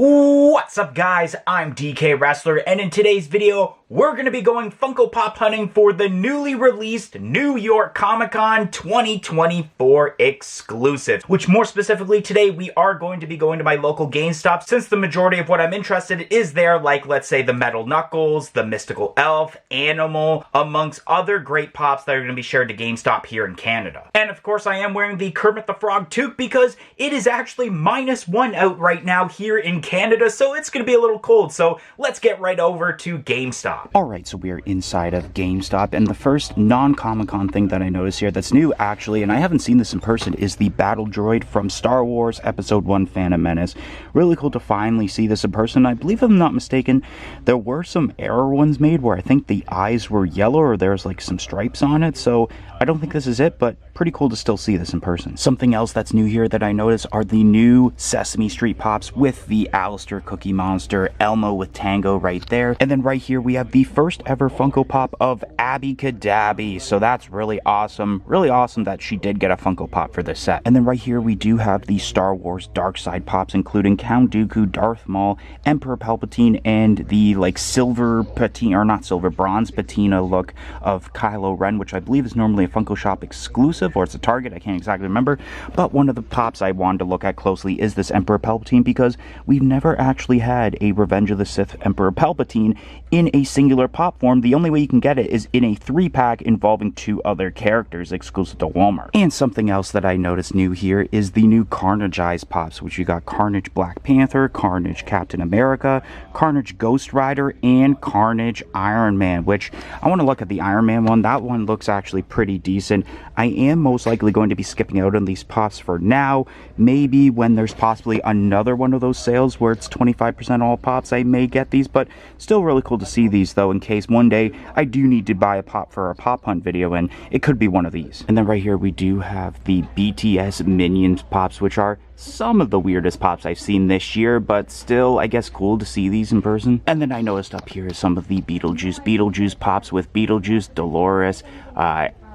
What's up guys, I'm DK Wrestler, and in today's video, we're going to be going Funko Pop hunting for the newly released New York Comic Con 2024 exclusive. Which more specifically today, we are going to be going to my local GameStop, since the majority of what I'm interested in is there, like let's say the Metal Knuckles, the Mystical Elf, Animal, amongst other great pops that are going to be shared to GameStop here in Canada. And of course I am wearing the Kermit the Frog toque because it is actually -1 out right now here in Canada, so it's going to be a little cold. So let's get right over to GameStop. Alright, so we're inside of GameStop, and the first non-Comic-Con thing that I noticed here that's new, actually, and I haven't seen this in person, is the Battle Droid from Star Wars Episode 1 Phantom Menace. Really cool to finally see this in person. I believe, if I'm not mistaken, there were some error ones made where I think the eyes were yellow or there's like some stripes on it, so I don't think this is it, but pretty cool to still see this in person. Something else that's new here that I noticed are the new Sesame Street Pops with the Alistair Cookie Monster, Elmo with Tango right there, and then right here we have the first ever Funko Pop of Abby Cadabby, so that's really awesome. Really awesome that she did get a Funko Pop for this set. And then right here we do have the Star Wars Dark Side Pops, including Count Dooku, Darth Maul, Emperor Palpatine, and the like silver patina, or not silver, bronze patina look of Kylo Ren, which I believe is normally a Funko Shop exclusive, or it's a Target, I can't exactly remember. But one of the pops I wanted to look at closely is this Emperor Palpatine, because we've never actually had a Revenge of the Sith Emperor Palpatine in a singular pop form. The only way you can get it is in a 3-pack involving 2 other characters exclusive to Walmart. And something else that I noticed new here is the new Carnage Eyes Pops, which you got Carnage Black Panther, Carnage Captain America, Carnage Ghost Rider, and Carnage Iron Man, which I want to look at the Iron Man one. That one looks actually pretty decent. I am most likely going to be skipping out on these pops for now. Maybe when there's possibly another one of those sales where it's 25% all pops, I may get these, but still really cool to see these though, in case one day I do need to buy a pop for a pop hunt video, and it could be one of these. And then right here we do have the BTS Minions pops, which are some of the weirdest pops I've seen this year, but still, I guess, cool to see these in person. And then I noticed up here some of the Beetlejuice pops with Beetlejuice, Dolores,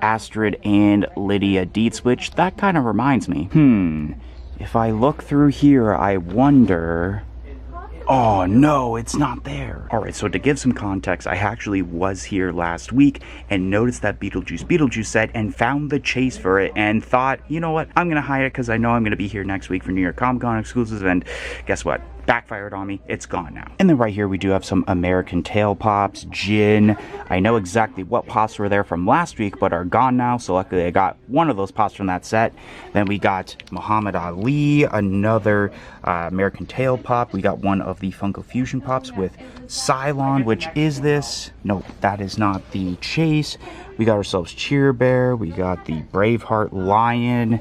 Astrid, and Lydia Dietz, which that kind of reminds me. If I look through here, I wonder... Oh no, it's not there. Alright, so to give some context, I actually was here last week and noticed that Beetlejuice set and found the chase for it and thought, you know what, I'm gonna hide it because I know I'm gonna be here next week for New York Comic Con exclusives, and guess what? Backfired on me. It's gone now. And then right here we do have some American Tail Pops, Jin. I know exactly what pops were there from last week but are gone now, so luckily I got one of those pops from that set. Then we got Muhammad Ali, another American Tail Pop. We got one of the Funko Fusion Pops with Cylon, which is this. Nope, that is not the Chase. We got ourselves Cheer Bear, we got the Braveheart Lion,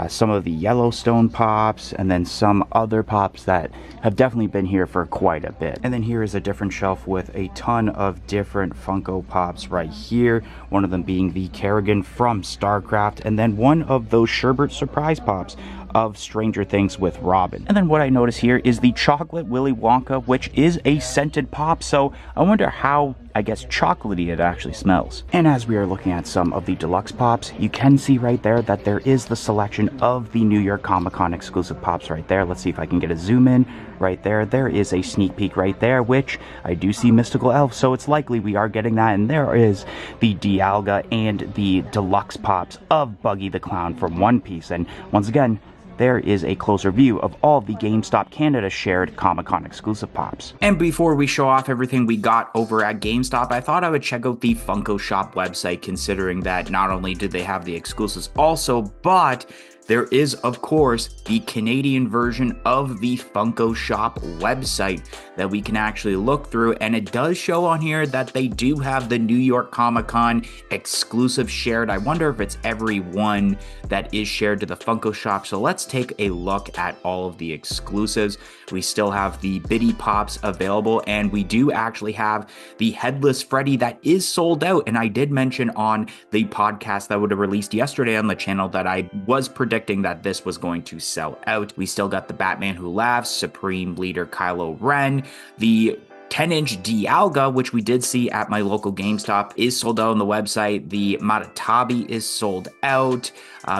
some of the Yellowstone pops, and then some other pops that have definitely been here for quite a bit. And then here is a different shelf with a ton of different Funko Pops right here, one of them being the Kerrigan from StarCraft, and then one of those Sherbert Surprise Pops of Stranger Things with Robin. And then what I notice here is the Chocolate Willy Wonka, which is a scented pop, so I wonder how, I guess, chocolatey it actually smells. And as we are looking at some of the deluxe pops, you can see right there that there is the selection of the New York Comic Con exclusive pops right there. Let's see if I can get a zoom in. Right there, there is a sneak peek right there, which I do see Mystical Elf, so it's likely we are getting that. And there is the Dialga and the deluxe pops of Buggy the Clown from One Piece. And once again, there is a closer view of all the GameStop Canada shared Comic-Con exclusive pops. And before we show off everything we got over at GameStop, I thought I would check out the Funko Shop website, considering that not only did they have the exclusives also, but there is, of course, the Canadian version of the Funko Shop website that we can actually look through, and it does show on here that they do have the New York Comic Con exclusive shared. I wonder if it's every one that is shared to the Funko Shop, so let's take a look at all of the exclusives. We still have the Biddy Pops available, and we do actually have the Headless Freddy that is sold out, and I did mention on the podcast that would have released yesterday on the channel that I was predicting that this was going to sell out. We still got the Batman Who Laughs, Supreme Leader Kylo Ren, the 10-inch Dialga, which we did see at my local GameStop, is sold out on the website. The Matatabi is sold out.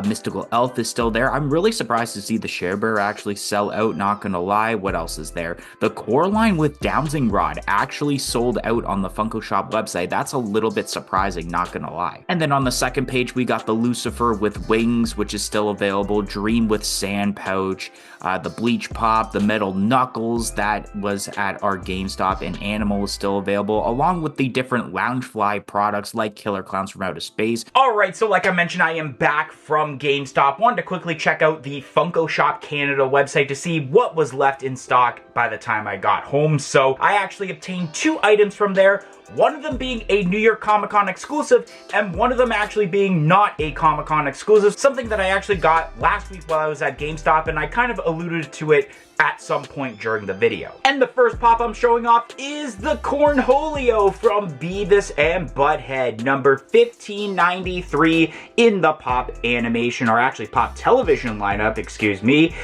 Mystical Elf is still there. I'm really surprised to see the Sharebear actually sell out, not gonna lie. What else is there? The Coraline with Dowsing Rod actually sold out on the Funko Shop website. That's a little bit surprising, not gonna lie. And then on the second page, we got the Lucifer with Wings, which is still available. Dream with Sand Pouch, the Bleach Pop, the Metal Knuckles that was at our GameStop, and Animal is still available, along with the different Loungefly products like Killer Clowns from Outer Space. Alright, so like I mentioned, I am back from GameStop. Wanted to quickly check out the Funko Shop Canada website to see what was left in stock by the time I got home. So I actually obtained 2 items from there. One of them being a New York Comic Con exclusive, and one of them actually being not a Comic Con exclusive, something that I actually got last week while I was at GameStop, and I kind of alluded to it at some point during the video. And the first pop I'm showing off is the Cornholio from Beavis and Butthead, number 1593 in the Pop animation, or actually Pop television lineup, excuse me,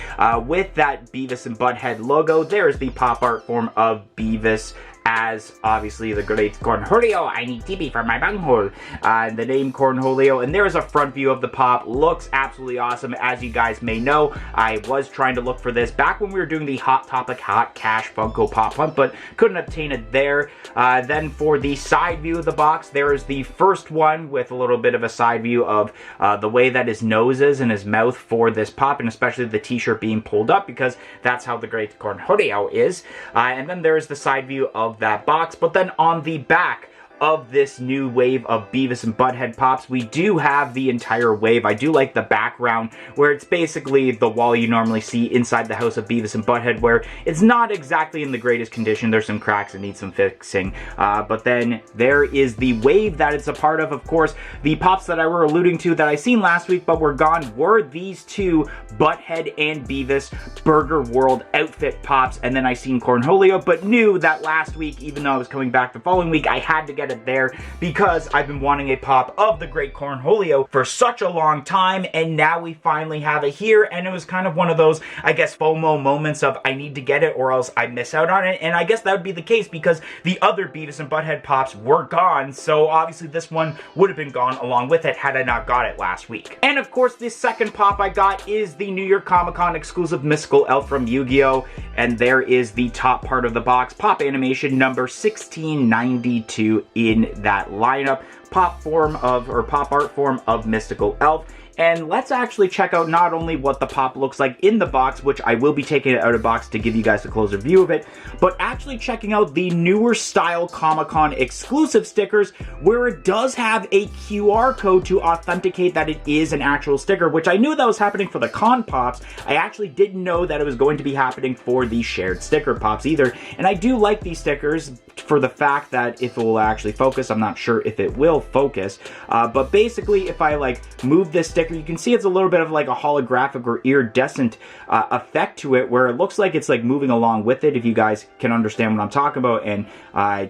with that Beavis and Butthead logo. There's the pop art form of Beavis as obviously the great Cornholio. I need TP for my bunghole. The name Cornholio, and there is a front view of the pop. Looks absolutely awesome. As you guys may know, I was trying to look for this back when we were doing the Hot Topic Hot Cash Funko Pop Hunt, but couldn't obtain it there. Then for the side view of the box, there is the first one with a little bit of a side view of the way that his nose is and his mouth for this pop, and especially the t-shirt being pulled up because that's how the great Cornholio is. And then there is the side view of that box, but then on the back of this new wave of Beavis and Butthead pops, we do have the entire wave. I do like the background where it's basically the wall you normally see inside the house of Beavis and Butthead, where it's not exactly in the greatest condition. There's some cracks that need some fixing, but then there is the wave that it's a part of. Of course, the pops that I were alluding to that I seen last week but were gone were these 2 Butthead and Beavis Burger World outfit pops, and then I seen Cornholio, but knew that last week, even though I was coming back the following week, I had to get it there because I've been wanting a pop of the great Cornholio for such a long time, and now we finally have it here. And it was kind of one of those, I guess, FOMO moments of I need to get it or else I miss out on it, and I guess that would be the case because the other Beavis and Butthead pops were gone, so obviously this one would have been gone along with it had I not got it last week. And of course, the second pop I got is the New York Comic Con exclusive Mystical Elf from Yu-Gi-Oh! And there is the top part of the box, pop animation number 1692 in that lineup, pop art form of Mystical Elf. And let's actually check out not only what the pop looks like in the box, which I will be taking it out of box to give you guys a closer view of it, but actually checking out the newer style Comic-Con exclusive stickers, where it does have a QR code to authenticate that it is an actual sticker, which I knew that was happening for the con pops. I actually didn't know that it was going to be happening for the shared sticker pops either. And I do like these stickers for the fact that if it will actually focus, I'm not sure if it will focus, but basically if I like move this sticker, you can see it's a little bit of like a holographic or iridescent effect to it, where it looks like it's like moving along with it. If you guys can understand what I'm talking about and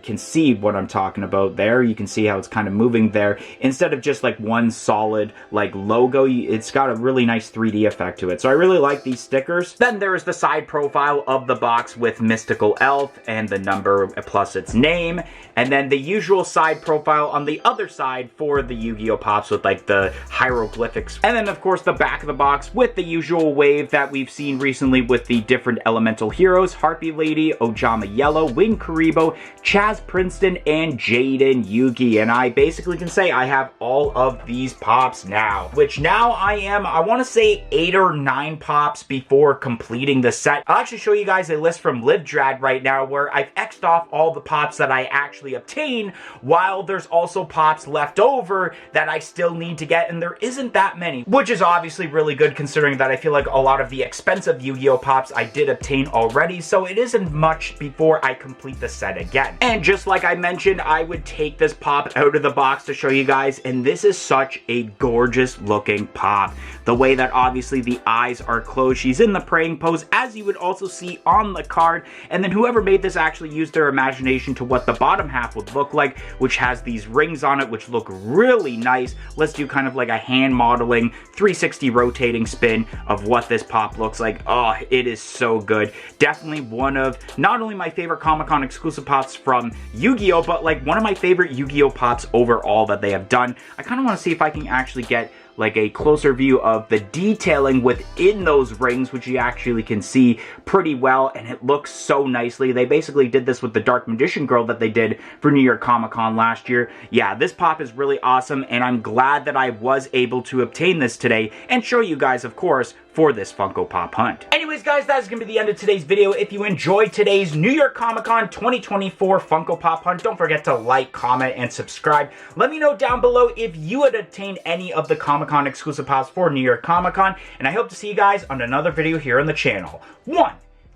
can see what I'm talking about there, you can see how it's kind of moving there. Instead of just like one solid like logo, it's got a really nice 3D effect to it. So I really like these stickers. Then there is the side profile of the box with Mystical Elf and the number plus its name, and then the usual side profile on the other side for the Yu-Gi-Oh! Pops with like the hieroglyphics. And then of course the back of the box with the usual wave that we've seen recently with the different elemental heroes, Harpy Lady, Ojama Yellow, Wing Karibo, Chaz Princeton, and Jaden Yugi. And I basically can say I have all of these pops now, which now I want to say 8 or 9 pops before completing the set. I'll actually show you guys a list from LiveDrad right now where I've X'd off all the pops that I actually obtain, while there's also pops left over that I still need to get, and there isn't that many, which is obviously really good considering that I feel like a lot of the expensive Yu-Gi-Oh! Pops I did obtain already, so it isn't much before I complete the set again. And just like I mentioned, I would take this pop out of the box to show you guys, and this is such a gorgeous looking pop. The way that obviously the eyes are closed, she's in the praying pose, as you would also see on the card, and then whoever made this actually used their imagination addition to what the bottom half would look like, which has these rings on it, which look really nice. Let's do kind of like a hand modeling 360 rotating spin of what this pop looks like. Oh, it is so good. Definitely one of not only my favorite Comic-Con exclusive pops from Yu-Gi-Oh, but like one of my favorite Yu-Gi-Oh pops overall that they have done. I kind of want to see if I can actually get like a closer view of the detailing within those rings, which you actually can see pretty well, and it looks so nicely. They basically did this with the Dark Magician Girl that they did for New York Comic Con last year. Yeah, this pop is really awesome, and I'm glad that I was able to obtain this today and show you guys, of course, for this Funko Pop hunt. Anyways, guys, that is going to be the end of today's video. If you enjoyed today's New York Comic Con 2024 Funko Pop hunt, don't forget to like, comment, and subscribe. Let me know down below if you had obtained any of the Comic Con exclusive pops for New York Comic Con, and I hope to see you guys on another video here on the channel. 1,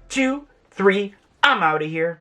2, 3, I'm out of here.